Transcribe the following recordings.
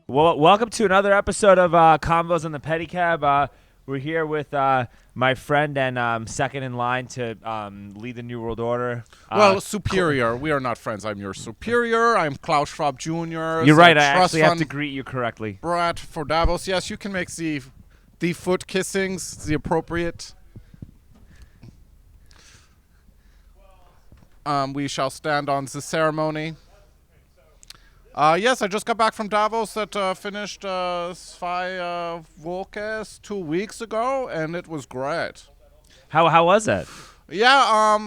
Well, welcome to another episode of Convos on the Pedicab. We're here with my friend and second in line to lead the New World Order. Well, superior. We are not friends. I'm your superior. I'm Klaus Schwab Jr. You're right. I actually have to greet you correctly. Brat for Davos. Yes, you can make the foot kissings the appropriate. We shall stand on the ceremony. Yes, I just got back from Davos that finished Zwei Volkes 2 weeks ago, and it was great. How was that? Yeah,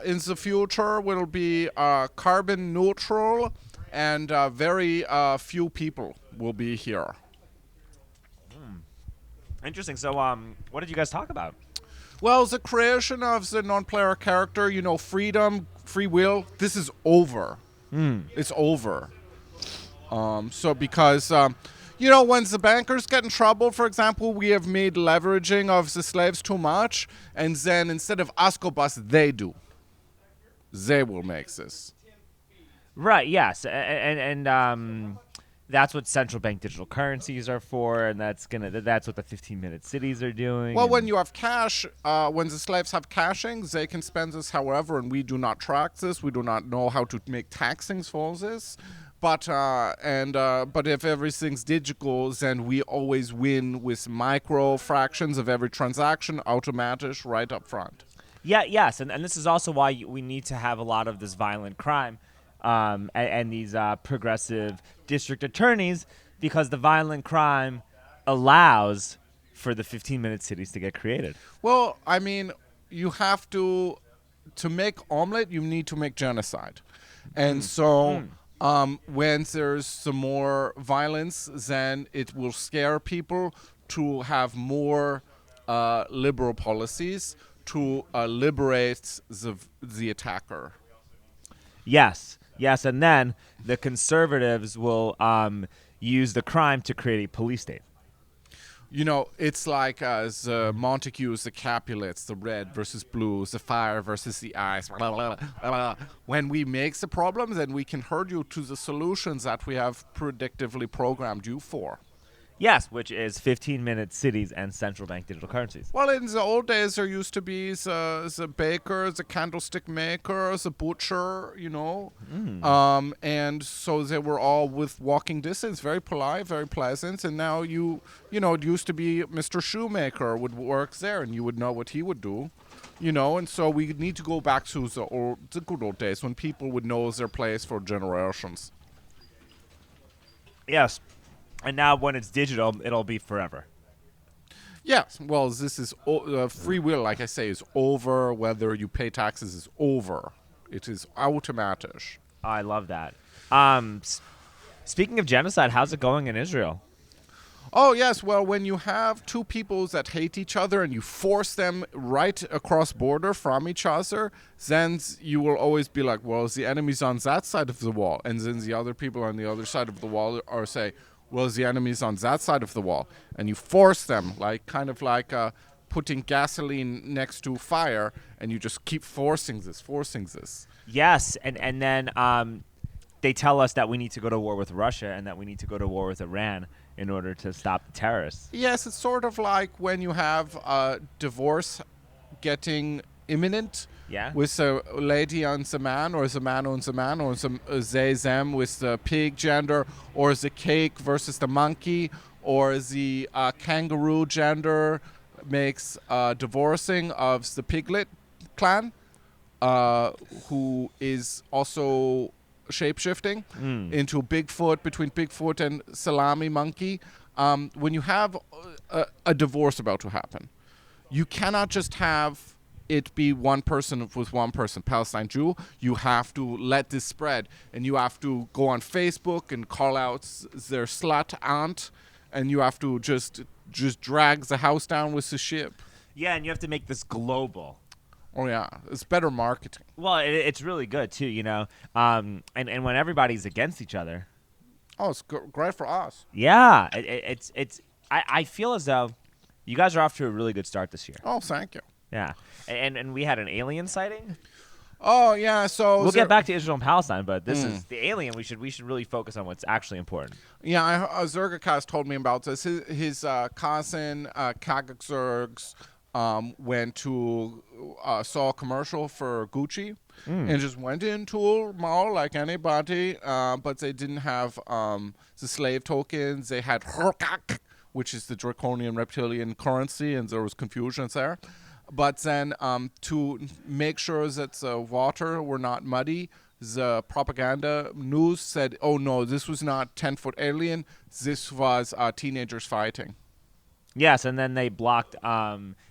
in the future will be carbon neutral, and very few people will be here. Interesting. So, what did you guys talk about? Well, the creation of the non-player character, freedom, free will, this is over. It's over. So because, when the bankers get in trouble, for example, we have made leveraging of the slaves too much, and then instead of us go bust, they do. They will make this. Right, yes. And that's what central bank digital currencies are for, and that's what the 15-minute cities are doing. Well, when you have cash, when the slaves have caching, they can spend this however, and we do not track this. We do not know how to make taxings for this. But if everything's digital, then we always win with micro fractions of every transaction, automatic, right up front. Yeah, yes, and this is also why we need to have a lot of this violent crime and these progressive district attorneys, because the violent crime allows for the 15-minute cities to get created. Well, I mean, you have to make omelet, you need to make genocide. And so... when there's some more violence, then it will scare people to have more liberal policies to liberate the attacker. Yes, and then the conservatives will use the crime to create a police state. It's like the Montagues, the Capulets, the red versus blues, the fire versus the ice. Blah, blah, blah, blah. When we make the problem, then we can herd you to the solutions that we have predictively programmed you for. Yes, which is 15-minute cities and central bank digital currencies. Well, in the old days, there used to be the baker, the candlestick maker, the butcher, and so they were all with walking distance, very polite, very pleasant. And now it used to be Mr. Shoemaker would work there, and you would know what he would do, And so we need to go back to the good old days when people would know their place for generations. Yes. And now when it's digital, it'll be forever. Yes. Well, this is free will, like I say, is over. Whether you pay taxes is over. It is automatic. I love that. Speaking of genocide, how's it going in Israel? Oh, yes. Well, when you have two peoples that hate each other and you force them right across border from each other, then you will always be like, well, the enemy's on that side of the wall. And then the other people on the other side of the wall are say, well, the enemy's on that side of the wall. And you force them, kind of like putting gasoline next to fire, and you just keep forcing this. Yes, and then they tell us that we need to go to war with Russia and that we need to go to war with Iran in order to stop the terrorists. Yes, it's sort of like when you have a divorce getting imminent. Yeah. With a lady and the man, or the man and the man, or they, them with the pig gender, or the cake versus the monkey, or the kangaroo gender makes divorcing of the piglet clan, who is also shape-shifting into Bigfoot, between Bigfoot and salami monkey. When you have a divorce about to happen, you cannot just have it be one person with one person, Palestine Jew. You have to let this spread, and you have to go on Facebook and call out their slut aunt, and you have to just drag the house down with the ship. Yeah, and you have to make this global. Oh yeah, it's better marketing. Well, it's really good too, and when everybody's against each other. Oh, it's great for us. Yeah, it's. I feel as though You guys are off to a really good start this year. Oh, thank you. Yeah, and we had an alien sighting. Oh yeah, so We'll get back to Israel and Palestine, but this is the alien. We should really focus on what's actually important. Yeah, Zergakas told me about this. His cousin Kagakzergs went to saw a commercial for Gucci and just went into a mall like anybody, but they didn't have the slave tokens. They had Horkak, which is the draconian reptilian currency, and there was confusion there. But then to make sure that the water were not muddy, the propaganda news said, oh no, this was not 10-foot alien. This was teenagers fighting. Yes, and then they blocked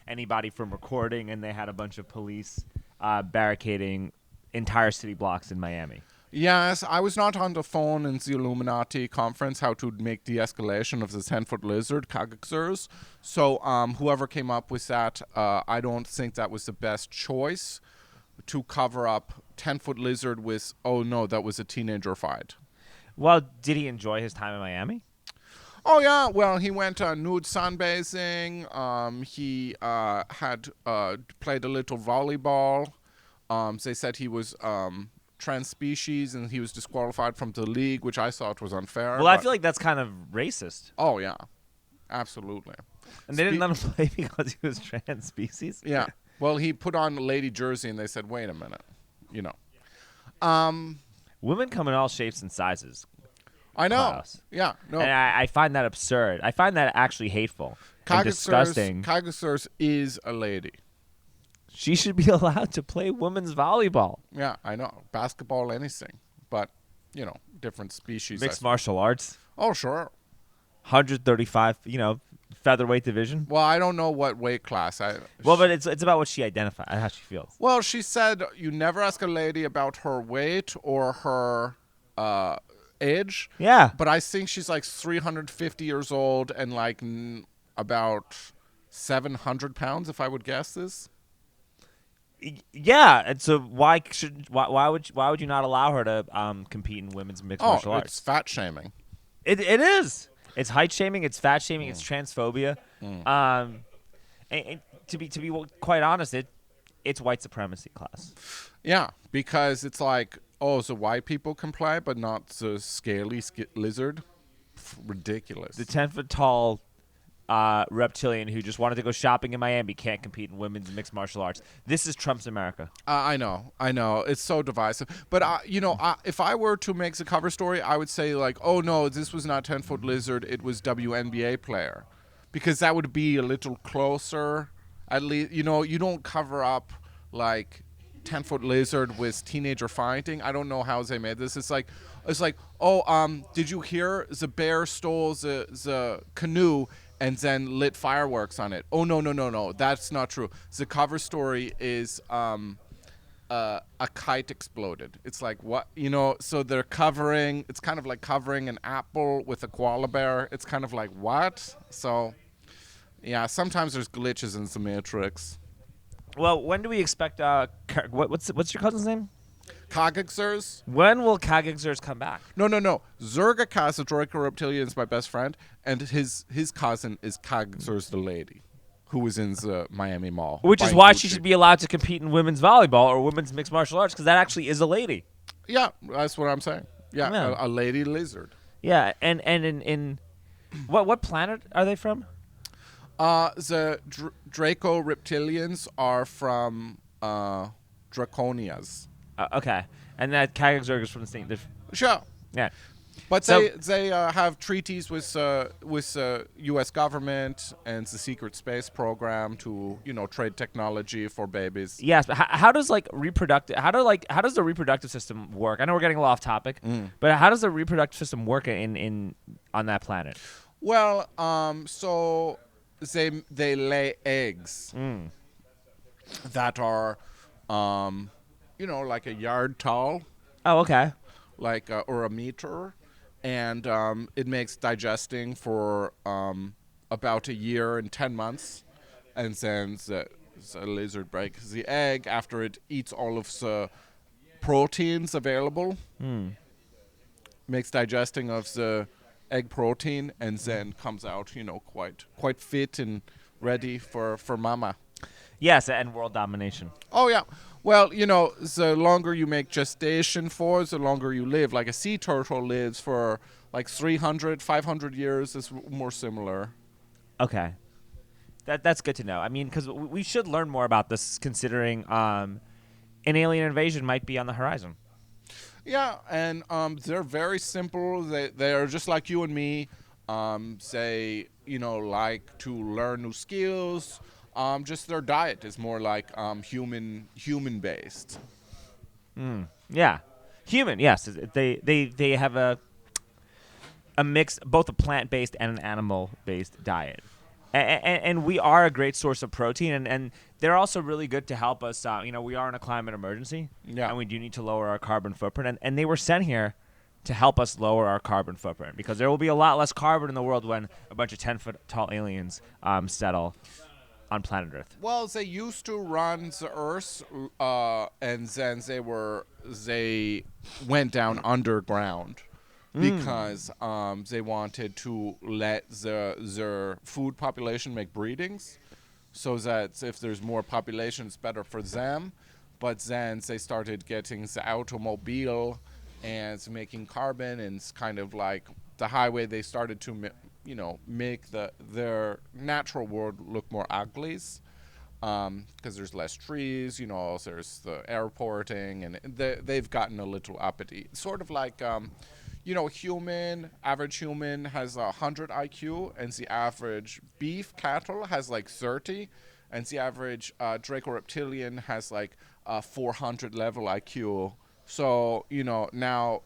anybody from recording, and they had a bunch of police barricading entire city blocks in Miami. Yes, I was not on the phone in the Illuminati conference how to make de-escalation of the 10-foot lizard, Kagakzers. So whoever came up with that, I don't think that was the best choice to cover up 10-foot lizard with, oh no, that was a teenager fight. Well, did he enjoy his time in Miami? Oh, yeah. Well, he went nude sunbathing. He had played a little volleyball. They said he was trans species and he was disqualified from the league, which I thought was unfair. Well, I feel like that's kind of racist. Oh, yeah. Absolutely. And they didn't let him play because he was trans species? Yeah. Well, he put on a lady jersey and they said, wait a minute. You know. Women come in all shapes and sizes. I know. Klaus. Yeah. No. And I find that absurd. I find that actually hateful and disgusting. Kagakzers is a lady. She should be allowed to play women's volleyball. Yeah, I know. Basketball, anything. But, you know, different species. Mixed martial arts. Oh, sure. 135, featherweight division. Well, I don't know what weight class. But it's about what she identifies, how she feels. Well, she said you never ask a lady about her weight or her age. Yeah. But I think she's like 350 years old and like about 700 pounds, if I would guess this. Yeah, and so why would you not allow her to compete in women's mixed martial arts? It's fat shaming. It is. It's height shaming. It's fat shaming. It's transphobia. And to be quite honest, it's white supremacy, Klaus. Yeah, because it's like, oh, so white people can play, but not the scaly lizard. Ridiculous. The 10-foot tall reptilian who just wanted to go shopping in Miami can't compete in women's mixed martial arts. This is Trump's America. I know. It's so divisive. But, if I were to make the cover story, I would say, like, oh, no, this was not 10-foot lizard. It was WNBA player. Because that would be a little closer. At least, you don't cover up, like, 10-foot lizard with teenager fighting. I don't know how they made this. It's like, oh, did you hear the bear stole the canoe and then lit fireworks on it? Oh, no. That's not true. The cover story is a kite exploded. It's like, what? So they're covering, it's kind of like covering an apple with a koala bear. It's kind of like, what? So, yeah, sometimes there's glitches in the matrix. Well, when do we expect, what's your cousin's name? Kagakzers? When will Kagakzers come back? No. Zergakas, the Draco Reptilian, is my best friend, and his cousin is Kagakzers the lady, who was in the Miami Mall. Which is why she should be allowed to compete in women's volleyball or women's mixed martial arts, because that actually is a lady. Yeah, that's what I'm saying. Yeah, a lady lizard. Yeah, and in what planet are they from? The Draco Reptilians are from Draconias. Okay, and that Kagakzers is from the same. Sure. Yeah, but they have treaties with U.S. government and the secret space program to trade technology for babies. Yes, but how does the reproductive system work? I know we're getting a little off topic, but how does the reproductive system work on that planet? Well, so they lay eggs that are like a yard tall. Oh, okay. Like or a meter, and it makes digesting for about a year and 10 months, and then the lizard breaks the egg after it eats all of the proteins available. Makes digesting of the egg protein, and then comes out quite fit and ready for mama. Yes, and world domination. Oh yeah. Well, the longer you make gestation for, the longer you live. Like a sea turtle lives for like 300, 500 years is more similar. Okay. That's good to know. I mean, because we should learn more about this, considering an alien invasion might be on the horizon. Yeah, and they're very simple. They're just like you and me. They like to learn new skills. Just their diet is more like human based. Yeah, human. Yes, they have a mix, both a plant based and an animal based diet. And we are a great source of protein, and they're also really good to help us. We are in a climate emergency, Yeah. and we do need to lower our carbon footprint. And they were sent here to help us lower our carbon footprint, because there will be a lot less carbon in the world when a bunch of 10-foot tall aliens settle on planet Earth. Well, they used to run the Earth, and then they went down underground because they wanted to let their food population make breedings, so that if there's more population, it's better for them. But then they started getting the automobile and making carbon, and it's kind of like the highway. They started to make their natural world look more ugly, because there's less trees. There's the airporting, and they've gotten a little uppity. Sort of like average human has 100 IQ, and the average beef cattle has like 30, and the average Draco reptilian has like 400 level IQ. So now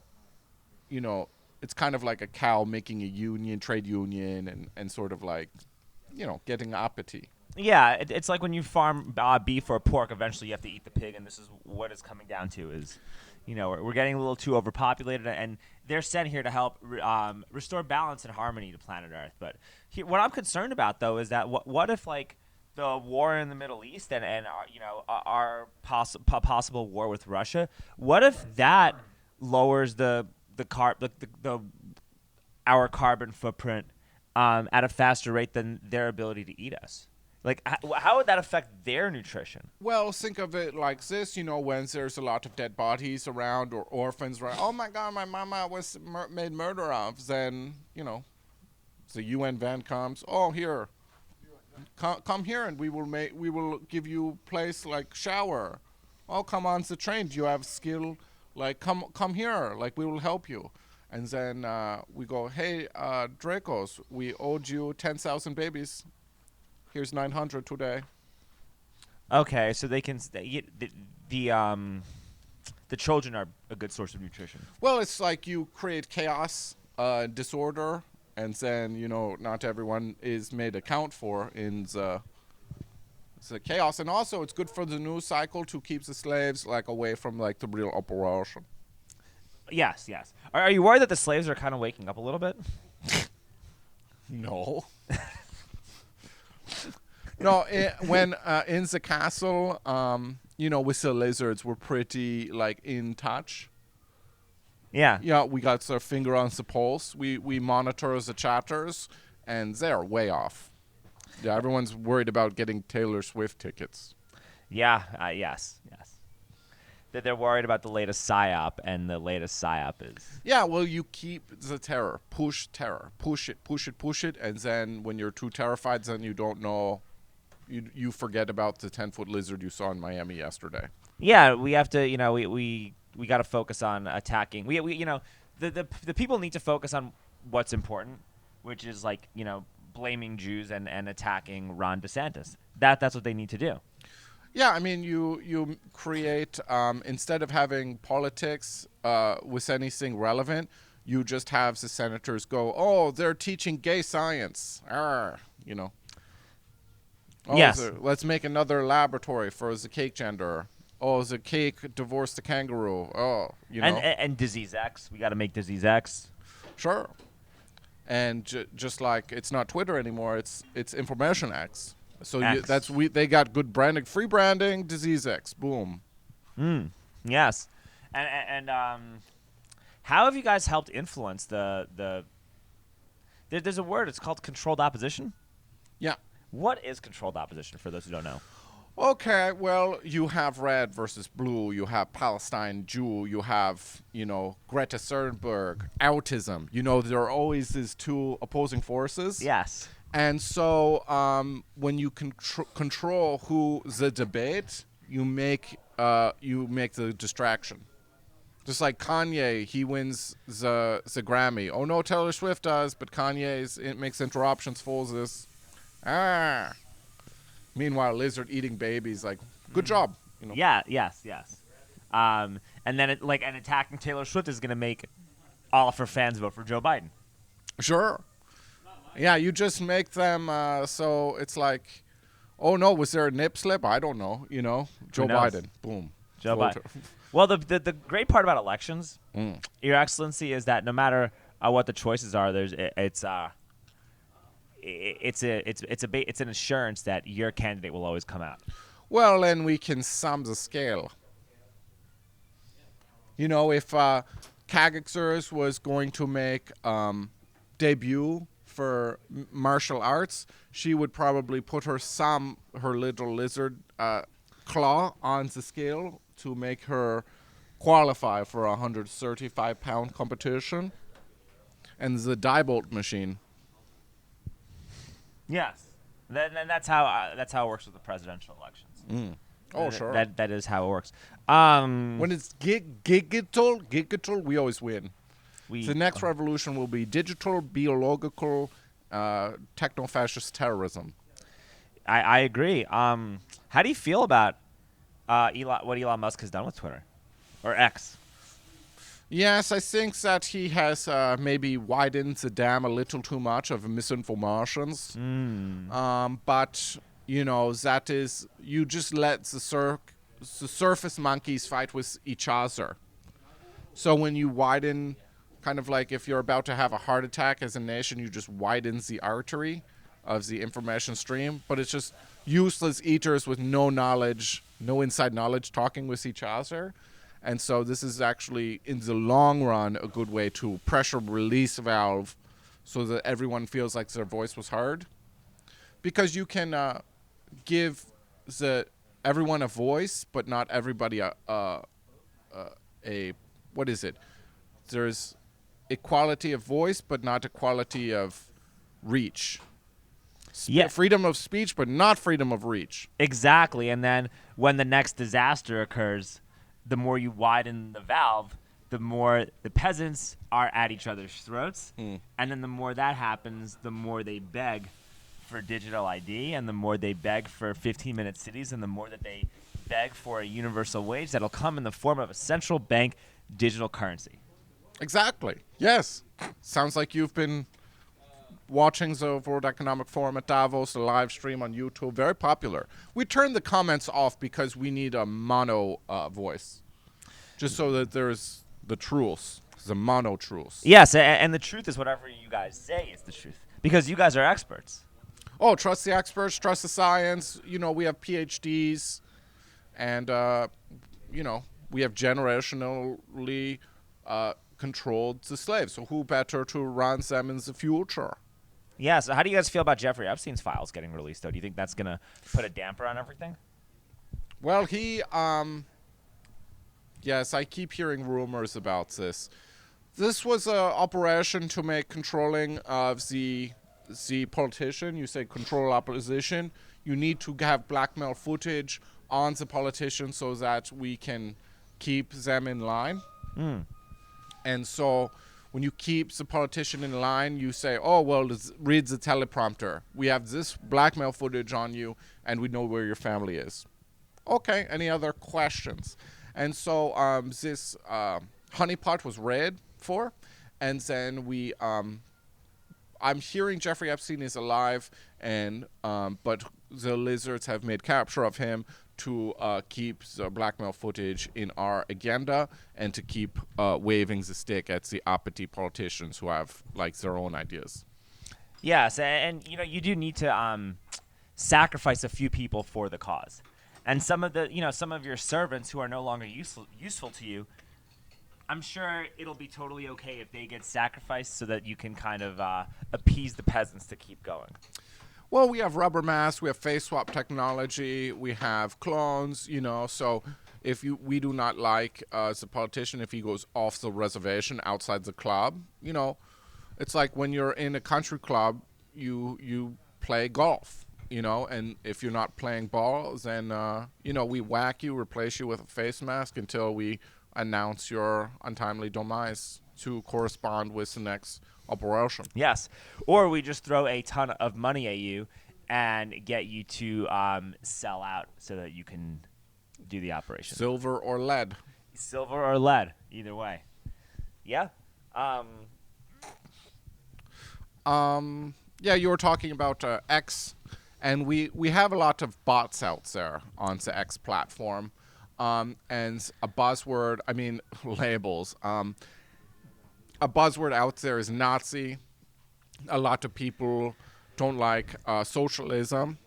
it's kind of like a cow making a trade union, and sort of like getting uppity. Yeah, it's like when you farm beef or pork. Eventually, you have to eat the pig, and this is what it's coming down to. Is we're getting a little too overpopulated, and they're sent here to help restore balance and harmony to planet Earth. But what I'm concerned about, though, is that what if like the war in the Middle East and our possible war with Russia? What if that lowers our carbon footprint at a faster rate than their ability to eat us? Like, how would that affect their nutrition? Well, think of it like this, when there's a lot of dead bodies around or orphans, right? Oh my God, my mama was made murder of. Then, the UN van comes. Oh, here, come here, and we will give you place like shower. Oh, come on the train. Do you have skill? Like, come here. Like, we will help you. And then we go, hey, Dracos, we owed you 10,000 babies. Here's 900 today. Okay, so they can the children are a good source of nutrition. Well, it's like you create chaos, disorder, and then not everyone is made account for in the chaos. And also, it's good for the news cycle to keep the slaves like away from like the real operation. Yes. Are you worried that the slaves are kind of waking up a little bit? No. No, when in the castle, with the lizards, we're pretty like in touch. Yeah. Yeah, we got our finger on the pulse. We monitor the chapters, and they're way off. Yeah, everyone's worried about getting Taylor Swift tickets. Yeah. Yes. That they're worried about the latest psyop, and the latest psyop is. Yeah, well, you keep the terror, push it, and then when you're too terrified, then you don't know. You forget about the 10-foot lizard you saw in Miami yesterday. Yeah, we have to. We got to focus on attacking. The people need to focus on what's important, which is like blaming Jews and attacking Ron DeSantis. That's what they need to do. Yeah, I mean, you create instead of having politics with anything relevant, you just have the senators go, "Oh, they're teaching gay science." Oh, Yes. Let's make another laboratory for the cake gender. Oh, the cake divorced the kangaroo. Oh, And disease X. We got to make disease X. Sure. And just like it's not Twitter anymore, it's Information X. So they got good branding, free branding, disease X, boom. Yes, and how have you guys helped influence the? There's a word. It's called controlled opposition. Yeah. What is controlled opposition for those who don't know? Okay, well, you have red versus blue. You have Palestine Jew. You have, Greta Thunberg, autism. There are always these two opposing forces. Yes. And so when you control who the debate, you make the distraction. Just like Kanye, he wins the Grammy. Oh no, Taylor Swift does, but it makes interruptions, fools this. Meanwhile, lizard eating babies, like, good job. Yeah. Yes. And then and attacking Taylor Swift is going to make all of her fans vote for Joe Biden. Sure. Yeah, you just make them so it's like, oh no, was there a nip slip? I don't know. Joe Biden. Boom. Joe Biden. Well, the great part about elections, Your Excellency, is that no matter what the choices are, it's an assurance that your candidate will always come out. Well, then we can sum the scale. If Kagexers was going to make debut for martial arts, she would probably put her little lizard claw on the scale to make her qualify for a 135-pound competition. And the Diebold machine. Yes. Then that's how it works with the presidential elections. Oh, sure. That is how it works. When it's digital, we always win. The next revolution will be digital, biological, techno-fascist terrorism. I agree. How do you feel about what Elon Musk has done with Twitter or X? Yes, I think that he has maybe widened the dam a little too much of misinformations. But, that is, you just let the surface monkeys fight with each other. So when you widen, kind of like if you're about to have a heart attack as a nation, you just widen the artery of the information stream. But it's just useless eaters with no knowledge, no inside knowledge talking with each other. And so this is actually, in the long run, a good way to pressure release valve so that everyone feels like their voice was heard. Because you can give everyone a voice, but not everybody what is it? There's equality of voice, but not equality of reach. Freedom of speech, but not freedom of reach. Exactly. And then when the next disaster occurs, the more you widen the valve, the more the peasants are at each other's throats. And then the more that happens, the more they beg for digital ID, and the more they beg for 15-minute cities, and the more that they beg for a universal wage that'll come in the form of a central bank digital currency. Exactly. Yes. Sounds like you've been watching the World Economic Forum at Davos, the live stream on YouTube. Very popular. We turned the comments off because we need a mono voice, just so that there's the truths, the mono truths. Yes, and the truth is whatever you guys say is the truth, because you guys are experts. Oh, trust the experts, trust the science. We have PhDs, and we have generationally controlled the slaves. So who better to run them in the future? Yeah, so how do you guys feel about Jeffrey Epstein's files getting released, though? Do you think that's going to put a damper on everything? Well, yes, I keep hearing rumors about this. This was an operation to make controlling of the politician. You say control opposition. You need to have blackmail footage on the politician so that we can keep them in line. And so when you keep the politician in line, you say, oh, well, read the teleprompter. We have this blackmail footage on you, and we know where your family is. Okay, any other questions? And so this honeypot was read for, and then I'm hearing Jeffrey Epstein is alive, and but the lizards have made capture of him to keep the blackmail footage in our agenda and to keep waving the stick at the uppity politicians who have their own ideas. Yes, and you do need to sacrifice a few people for the cause, and some of your servants who are no longer useful to you. I'm sure it'll be totally okay if they get sacrificed so that you can kind of appease the peasants to keep going. Well, we have rubber masks, we have face swap technology, we have clones, so if we do not like as a politician if he goes off the reservation outside the club, it's like when you're in a country club, you play golf, and if you're not playing ball, then we whack you, replace you with a face mask until we announce your untimely demise to correspond with the next operation. Yes. Or we just throw a ton of money at you and get you to sell out so that you can do the operation. Silver or lead. Silver or lead, either way. Yeah. Yeah, you were talking about X, and we have a lot of bots out there on the X platform, and a buzzword, labels. A buzzword out there is Nazi. A lot of people don't like socialism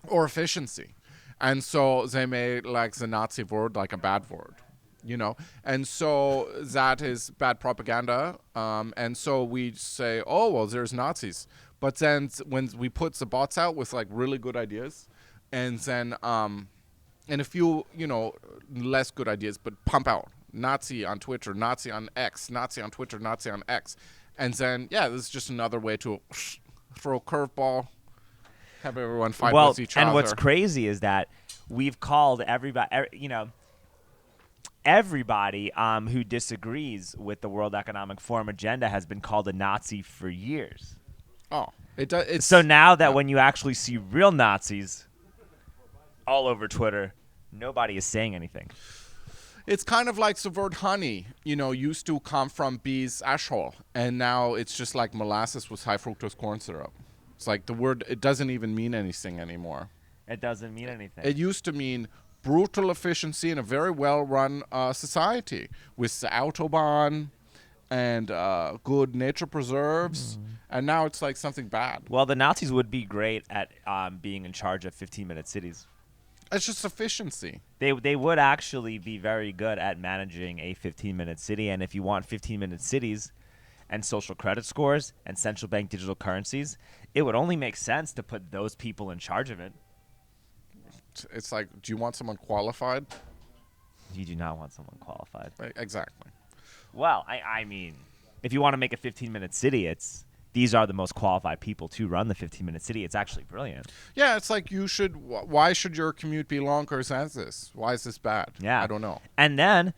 or efficiency. And so they made like the Nazi word like a bad word, And so that is bad propaganda. And so we say, oh, well, there's Nazis. But then when we put the bots out with like really good ideas and then and a few, less good ideas, but pump out Nazi on Twitter, Nazi on X, Nazi on Twitter, Nazi on X. And then, this is just another way to throw a curveball, have everyone fight with each other. And what's crazy is that we've called everybody who disagrees with the World Economic Forum agenda has been called a Nazi for years. Oh, it does. So now that when you actually see real Nazis all over Twitter, nobody is saying anything. It's kind of like the word honey, used to come from bees' asshole, and now it's just like molasses with high fructose corn syrup. It's like the word, it doesn't even mean anything anymore. It doesn't mean anything. It used to mean brutal efficiency in a very well-run society with the Autobahn and good nature preserves, and now it's like something bad. Well, the Nazis would be great at being in charge of 15-minute cities. It's just efficiency. They would actually be very good at managing a 15-minute city, and if you want 15-minute cities and social credit scores and central bank digital currencies, it would only make sense to put those people in charge of it. It's like, do you want someone qualified? You do not want someone qualified. Exactly. Well, I mean, if you want to make a 15-minute city, these are the most qualified people to run the 15-minute city. It's actually brilliant. Yeah, it's like why should your commute be longer than this? Why is this bad? Yeah. I don't know. And then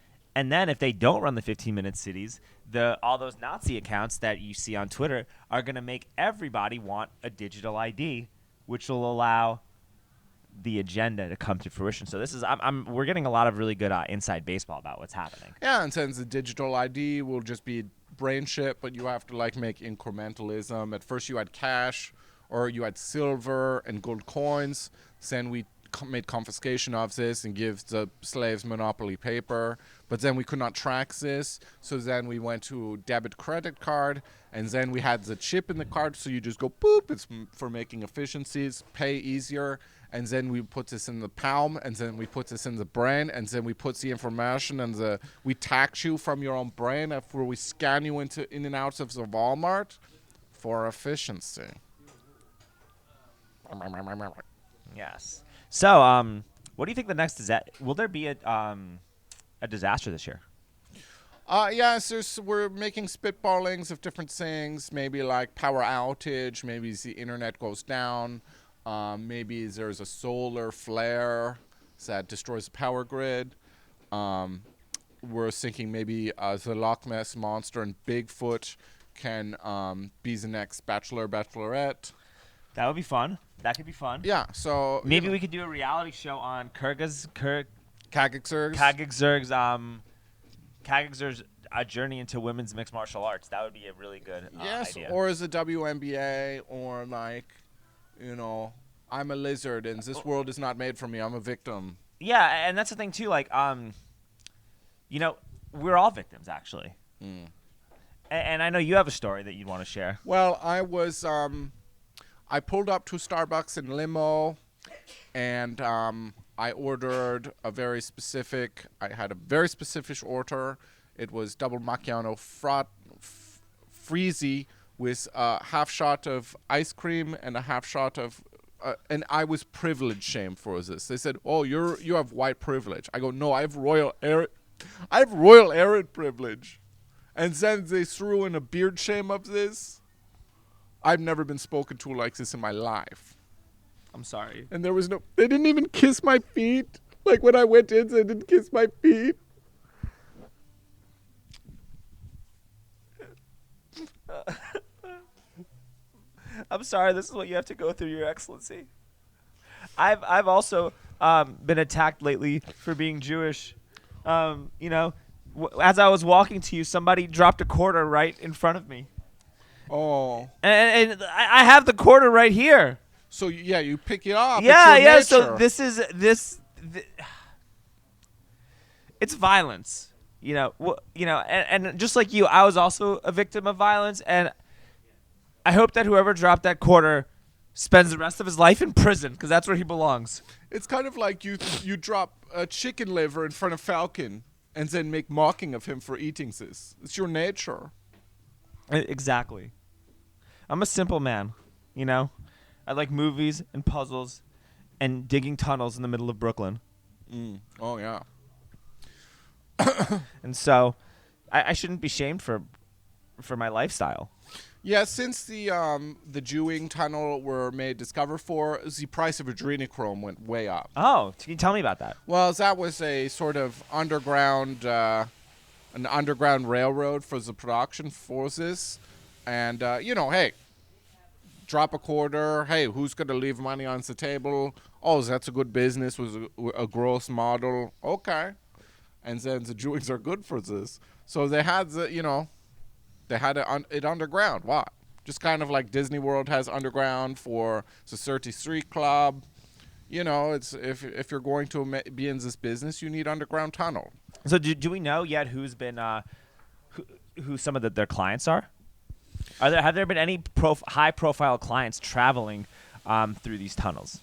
if they don't run the 15-minute cities, all those Nazi accounts that you see on Twitter are going to make everybody want a digital ID, which will allow the agenda to come to fruition. So we're getting a lot of really good inside baseball about what's happening. Yeah, and since the digital ID will just be brain shit, but you have to like make incrementalism. At first you had cash or you had silver and gold coins. Then we made confiscation of this and give the slaves monopoly paper. But then we could not track this. So then we went to debit credit card, and then we had the chip in the card. So you just go boop. It's for making efficiencies, pay easier. And then we put this in the palm, and then we put this in the brain, and then we put the information and we tax you from your own brain after we scan you in and out of the Walmart for efficiency. Yes. So, what do you think the next disaster? Will there be a disaster this year? Yes, we're making spitballings of different things. Maybe like power outage. Maybe the internet goes down. Maybe there's a solar flare that destroys the power grid. We're thinking maybe the Loch Ness Monster and Bigfoot can be the next Bachelorette. That would be fun. That could be fun. Yeah, so... Maybe we could do a reality show on Kagexerg's a journey into women's mixed martial arts. That would be a really good idea. Or as a WNBA, or like... I'm a lizard and this world is not made for me. I'm a victim. Yeah, and that's the thing too. Like, we're all victims actually. And I know you have a story that you'd want to share. Well, I pulled up to Starbucks in limo, and I ordered I had a very specific order. It was double macchiato freezy with a half shot of ice cream and a half shot of and I was privilege shamed for this. They said, "Oh, you have white privilege." I go, "No, I have royal arid privilege." And then they threw in a beard shame of this. I've never been spoken to like this in my life. I'm sorry. And there was no, they didn't even kiss my feet. Like when I went in, they didn't kiss my feet. I'm sorry. This is what you have to go through, Your Excellency. I've also been attacked lately for being Jewish. You know, as I was walking to you, somebody dropped a quarter right in front of me, Oh. and I have the quarter right here. So yeah, you pick it up. Yeah, it's your yeah. nature. So this is this. It's violence. You know, and just like you, I was also a victim of violence, and I hope that whoever dropped that quarter spends the rest of his life in prison, because that's where he belongs. It's kind of like you drop a chicken liver in front of Falcon and then make mocking of him for eating this. It's your nature. Exactly. I'm a simple man, you know. I like movies and puzzles and digging tunnels in the middle of Brooklyn. Oh yeah. And so I shouldn't be shamed for my lifestyle. Yeah, since the Jewing tunnel were made discover for, the price of adrenochrome went way up. Oh, can you tell me about that? Well, that was a sort of underground, an underground railroad for the production forces, and hey, drop a quarter. Hey, who's gonna leave money on the table? Oh, that's a good business with a gross model. Okay, and then the Jewings are good for this, so they had They had it underground. What? Just kind of like Disney World has underground for the 30th Street Club. You know, it's if you're going to be in this business, you need underground tunnel. So do we know yet who's been who some of their clients are? Have there been any high profile clients traveling through these tunnels?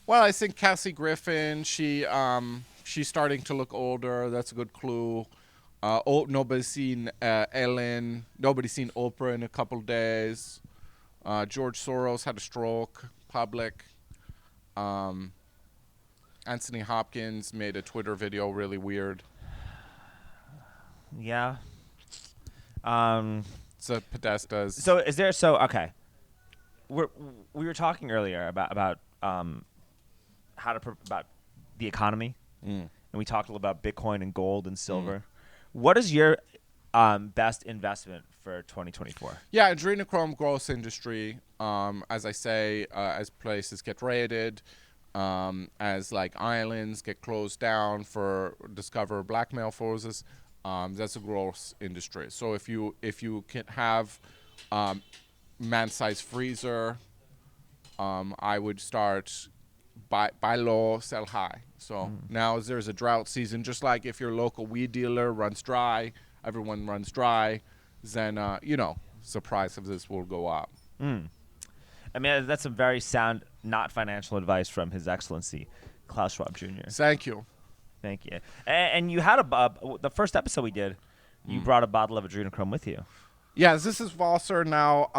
Well, I think Cassie Griffin. She's starting to look older. That's a good clue. Nobody's seen Ellen. Nobody's seen Oprah in a couple days. George Soros had a stroke. Public. Anthony Hopkins made a Twitter video really weird. Yeah. So Podestas. So is there? So okay. We were talking earlier about about the economy, and we talked a little about Bitcoin and gold and silver. What is your best investment for 2024? Yeah, adrenochrome growth industry. As I say, as places get raided, as like islands get closed down for discover blackmail forces, that's a growth industry. So if you can have man-sized freezer, I would start buy low, sell high. So now there's a drought season, just like if your local weed dealer runs dry, everyone runs dry, then the price of this will go up. I mean, that's some very sound, not financial advice from His Excellency, Klaus Schwab Jr. Thank you. Thank you. And you had the first episode we did, you brought a bottle of adrenochrome with you. Yeah, this is Wasser now.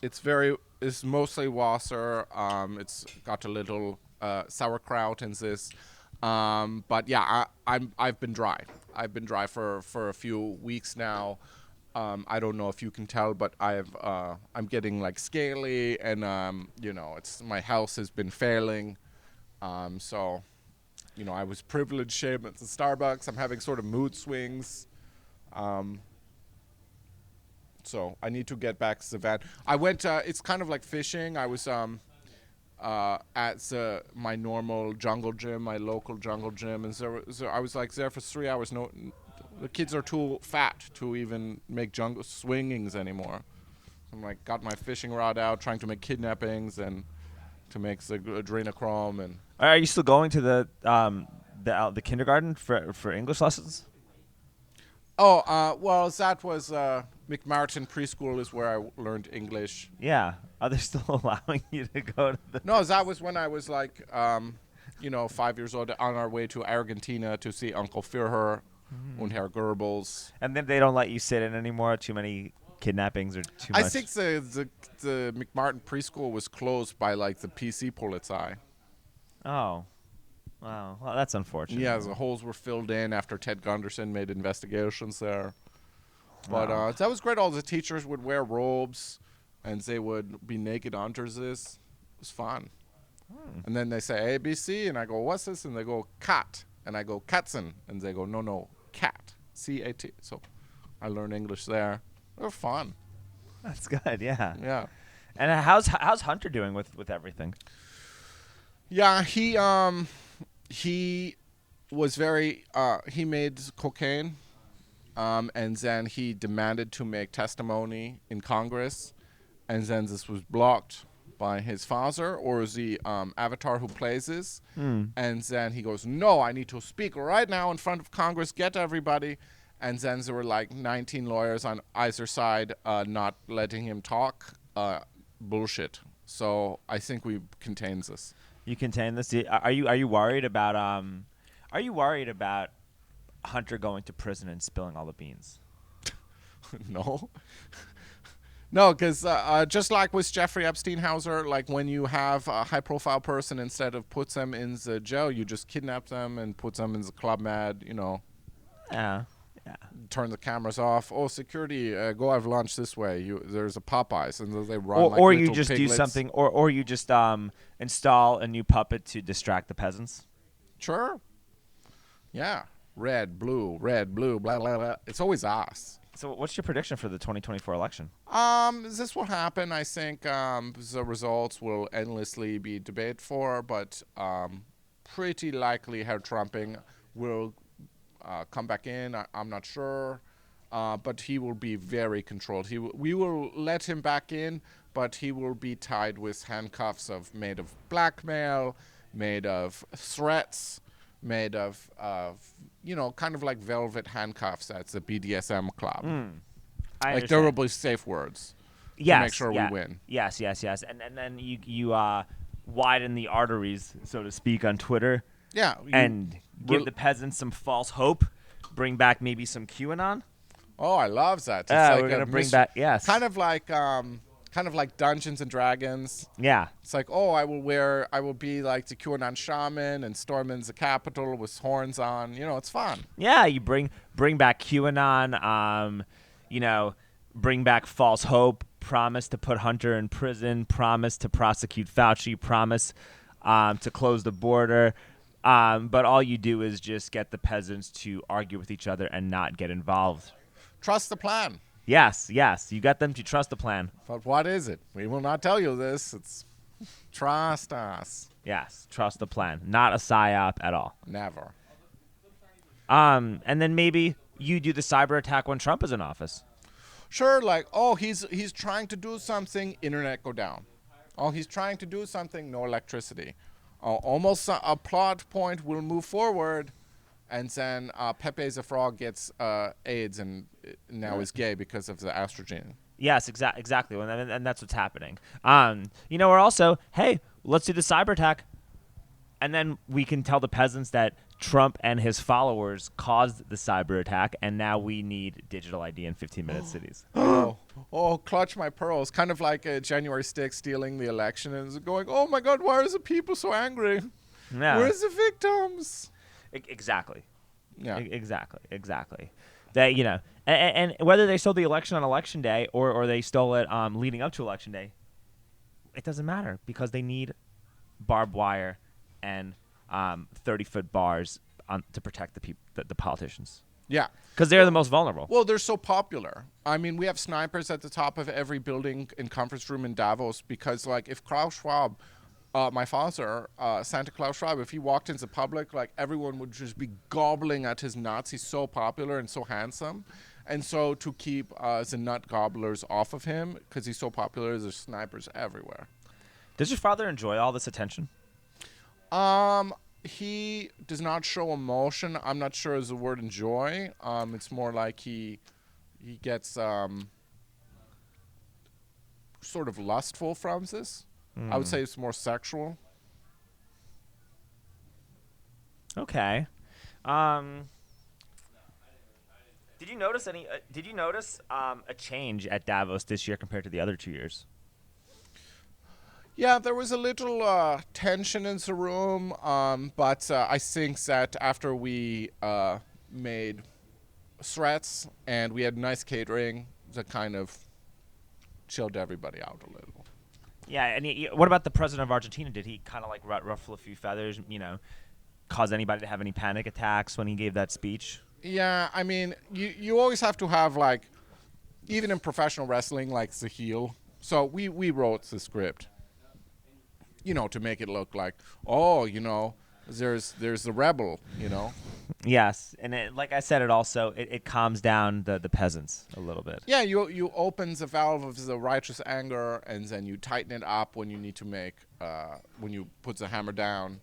It's mostly Wasser. It's got a little sauerkraut in this. But yeah, I've been dry. I've been dry for a few weeks now. I don't know if you can tell, but I'm getting like scaly, and it's my health has been failing. So, I was privileged shamed at the Starbucks. I'm having sort of mood swings. So I need to get back to the van. I went. It's kind of like fishing. I was at my normal jungle gym, my local jungle gym, and so I was like there for 3 hours. No, the kids are too fat to even make jungle swingings anymore. I'm like got my fishing rod out, trying to make kidnappings and to make the adrenochrome. And Are you still going to the kindergarten for English lessons? well, that was McMartin Preschool is where I learned English. Yeah. Are they still allowing you to go to the... No, that was when I was like, 5 years old, on our way to Argentina to see Uncle Führer and Herr Goebbels. And then they don't let you sit in anymore? Too many kidnappings are too I much. think the McMartin preschool was closed by like the PC Polizei. Oh, wow. Well, that's unfortunate. Yeah, the holes were filled in after Ted Gunderson made investigations there. But Oh. that was great. All the teachers would wear robes, and they would be naked under this. It was fun. And then they say ABC, and I go, what's this? And they go, cat. And I go, Katzen. And they go, no, cat. C-A-T. So I learned English there. They were fun. That's good. Yeah. Yeah. And how's Hunter doing with everything? Yeah, he was very he made cocaine, and then he demanded to make testimony in Congress, and then this was blocked by his father or the avatar who plays this, and then he goes, no, I need to speak right now in front of Congress, get everybody, and then there were like 19 lawyers on either side not letting him talk. Bullshit. So I think we contained this. You contain this. Are you worried about Hunter going to prison and spilling all the beans? No. No, because just like with Jeffrey Epstein Hauser, like when you have a high-profile person, instead of put them in the jail, you just kidnap them and put them in the Club Med, Yeah. turn the cameras off. Oh, security, go have lunch this way. There's a Popeyes, and they run Or like you little just piglets. do something, or you just install a new puppet to distract the peasants. Sure. Yeah. Red, blue, blah, blah, blah. It's always us. So what's your prediction for the 2024 election? This will happen. I think the results will endlessly be debated for, but pretty likely Herr Trumping will come back in. I'm not sure, but he will be very controlled. We will let him back in, but he will be tied with handcuffs made of blackmail, made of threats, made of kind of like velvet handcuffs at the BDSM club. Like there will be safe words to make sure we win. Yes. And then you widen the arteries, so to speak, on Twitter. Yeah. And give the peasants some false hope. Bring back maybe some QAnon. Oh, I love that. It's We're gonna bring back kind of like Dungeons and Dragons. Yeah. It's like, oh, I will be like the QAnon shaman and storm in the Capitol with horns on. It's fun. Yeah, you bring back QAnon. Bring back false hope. Promise to put Hunter in prison. Promise to prosecute Fauci. Promise to close the border. But all you do is just get the peasants to argue with each other and not get involved. Trust the plan. Yes. You got them to trust the plan. But what is it? We will not tell you this. It's trust us. Yes, trust the plan. Not a psyop at all. Never. And then maybe you do the cyber attack when Trump is in office. Sure, like, oh, he's trying to do something, internet go down. Oh, he's trying to do something, no electricity. Almost a plot point will move forward, and then Pepe the Frog gets AIDS and now is gay because of the estrogen. Yes, exactly, and that's what's happening. Or also, hey, let's do the cyber attack, and then we can tell the peasants that Trump and his followers caused the cyber attack, and now we need digital ID in 15-minute cities. Oh, clutch my pearls. Kind of like January 6th stealing the election and going, oh my God, why are the people so angry? Yeah. Where's the victims? Exactly. Yeah. Exactly. They, and whether they stole the election on election day or they stole it leading up to election day, it doesn't matter because they need barbed wire and 30-foot bars to protect the politicians. Yeah. Because they're the most vulnerable. Well, they're so popular. I mean, we have snipers at the top of every building and conference room in Davos because, like, if Klaus Schwab, my father, Santa Klaus Schwab, if he walked into public, like, everyone would just be gobbling at his nuts. He's so popular and so handsome. And so to keep the nut gobblers off of him, because he's so popular, there's snipers everywhere. Does your father enjoy all this attention? He does not show emotion. I'm not sure is the word enjoy. It's more like he gets sort of lustful from this. I would say it's more sexual. Okay. Did you notice any? Did you notice a change at Davos this year compared to the other 2 years? Yeah, there was a little tension in the room, but I think that after we made threats and we had nice catering, that kind of chilled everybody out a little. Yeah, and what about the president of Argentina? Did he kind of like ruffle a few feathers? Cause anybody to have any panic attacks when he gave that speech? Yeah, I mean, you always have to have, like, even in professional wrestling, like the heel. So we wrote the script, to make it look like, there's the rebel, Yes, and like I said, it calms down the peasants a little bit. Yeah, you open the valve of the righteous anger, and then you tighten it up when you need to when you put the hammer down.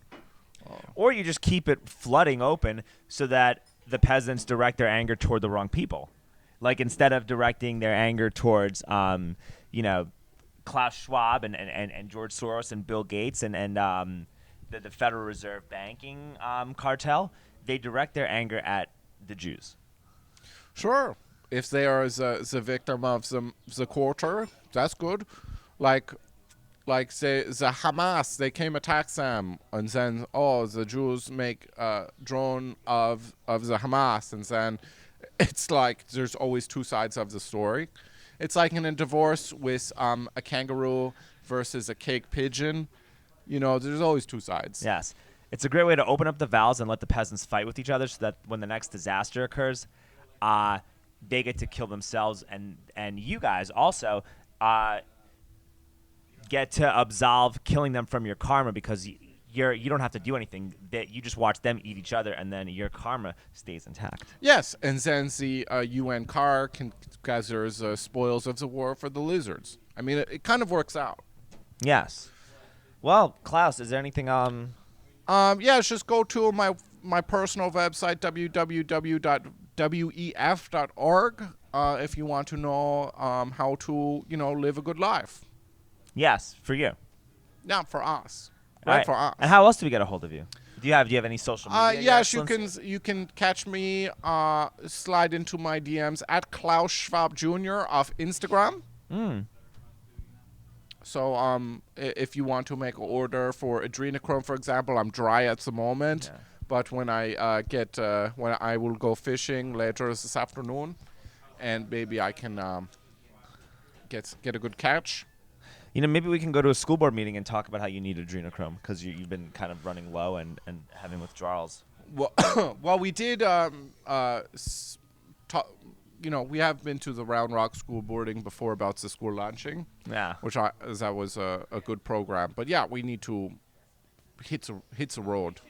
Or you just keep it flooding open so that the peasants direct their anger toward the wrong people. Like instead of directing their anger towards, Klaus Schwab and George Soros and Bill Gates and the Federal Reserve banking cartel, they direct their anger at the Jews. Sure. If they are the victim of the quarter, that's good. Like the Hamas, they came attack them, and then the Jews make a drone of the Hamas, and then it's like there's always two sides of the story. It's like in a divorce with a kangaroo versus a cake pigeon. There's always two sides. Yes. It's a great way to open up the valves and let the peasants fight with each other so that when the next disaster occurs, they get to kill themselves, and you guys also get to absolve killing them from your karma because you don't have to do anything. That you just watch them eat each other, and then your karma stays intact. Yes, and then the UN car can gather the spoils of the war for the lizards. I mean, it kind of works out. Yes. Well, Klaus, is there anything just go to my personal website, www.wef.org, if you want to know how to, live a good life. Yes, for you. Yeah, for us. Right. For us. And how else do we get a hold of you? Do you have any social media? Yes, you can catch me, slide into my DMs at Klaus Schwab Jr. of Instagram. So if you want to make an order for adrenochrome, for example, I'm dry at the moment. Yeah. But when I when I will go fishing later this afternoon, and maybe I can get a good catch. Maybe we can go to a school board meeting and talk about how you need adrenochrome because you've been kind of running low and having withdrawals. Well, we did. We have been to the Round Rock school boarding before about the school launching. Yeah. That was a good program. But yeah, we need to hit the road.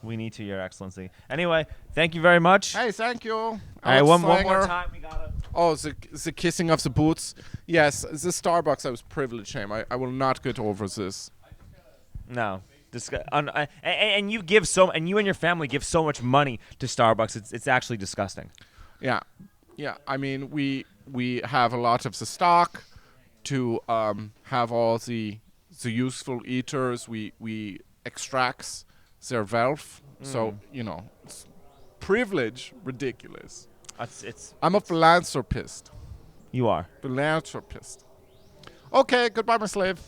We need to, Your Excellency. Anyway, thank you very much. Hey, thank you. All right, one more time. We got to. Oh, the kissing of the boots. Yes, the Starbucks, I was privileged him. I will not get over this. No. And you and your family give so much money to Starbucks. It's actually disgusting. Yeah. Yeah, I mean, we have a lot of the stock to have all the useful eaters. We extracts their wealth. So, it's privilege, ridiculous. I'm a philanthropist. You are. Philanthropist. Okay, goodbye, my slave.